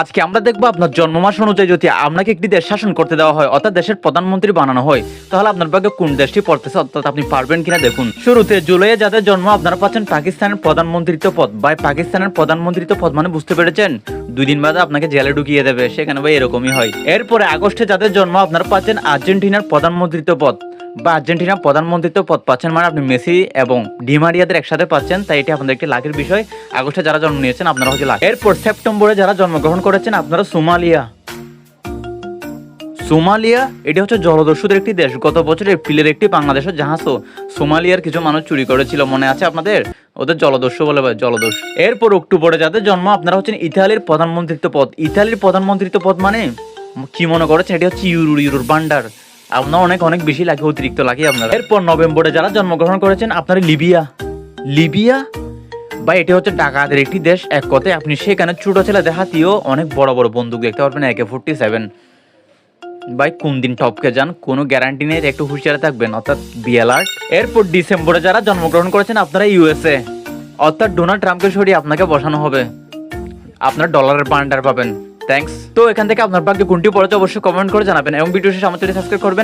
আজকে আমরা দেখবো আপনার জন্ম মাস অনুযায়ী যদি আপনাকে একটি দেশ শাসন করতে দেওয়া হয় অর্থাৎ দেশের প্রধানমন্ত্রী বানানো হয় তাহলে আপনার ভাগ্যে কোন দেশটি পড়তেছে অর্থাৎ আপনি পারবেন কিনা দেখুন। শুরুতে জুলাইয়ে যাদের জন্ম আপনারা পাচ্ছেন পাকিস্তানের প্রধানমন্ত্রিত্ব পদ। ভাই পাকিস্তানের প্রধানমন্ত্রিত্ব পদ মানে বুঝতে পেরেছেন 2 দিন বাদে আপনাকে জেলে ঢুকিয়ে দেবে, সেখানে ভাই এরকমই হয়। এরপরে আগস্টে যাদের জন্ম আপনারা পাচ্ছেন আর্জেন্টিনার প্রধানমন্ত্রিত্ব পদ বা আর্জেন্টিনার প্রধানমন্ত্রিত্ব পদ পাচ্ছেন, মানে আপনি মেসি এবং ডিমারিয়াদের একসাথে পাচ্ছেন, তাই এটি আপনাদের একটি লাখের বিষয়। আগস্টে যারা জন্ম নিয়েছেন আপনারা হচ্ছে লাখ। এরপর সেপ্টেম্বরে যারা জন্মগ্রহণ করেছেন আপনারা সোমালিয়া এটি হচ্ছে জলদস্যুদের একটি দেশ। গত বছর এপ্রিলের একটি বাংলাদেশের জাহাজও সোমালিয়ার কিছু মানুষ চুরি করেছিল, মনে আছে আপনাদের? ওদের জলদস্যু বলে ভাই, জলদস্যু। এরপর অক্টোবরে যাদের জন্ম আপনারা হচ্ছেন ইতালির প্রধানমন্ত্রিত্ব পদ। ইতালির প্রধানমন্ত্রিত্ব পদ মানে কি মনে করেছেন? এটি হচ্ছে ইউরোর ভান্ডার। আপনার অনেক বেশি লাগে, অতিরিক্ত লাগে আপনার। এরপর নভেম্বরে যারা জন্মগ্রহণ করেছেন আপনারা লিবিয়া বা এটি হচ্ছে ডাকাতের একটি দেশ। এক কথায় আপনি সেখানে ছোট ছেলেদের হাতিও অনেক বড় বড় বন্দুক দেখতে পারবেন, AK-47। ভাই কোন দিন টপকে যান কোনো গ্যারান্টি নেই, একটু হুঁশিয়ারে থাকবেন, অর্থাৎ বি অ্যালার্ট। এরপর ডিসেম্বরে যারা জন্মগ্রহণ করেছেন আপনারা USA, অর্থাৎ ডোনাল্ড ট্রাম্পকে সরিয়ে আপনাকে বসানো হবে, আপনার ডলারের ভান্ডার পাবেন। থ্যাঙ্কস। তো এখান থেকে আপনার ভাগ্যে কোনটি পড়েছে অবশ্যই কমেন্ট করে জানাবেন এবং ভিডিও শেষে আমার চ্যানেল সাবস্ক্রাইব করবেন।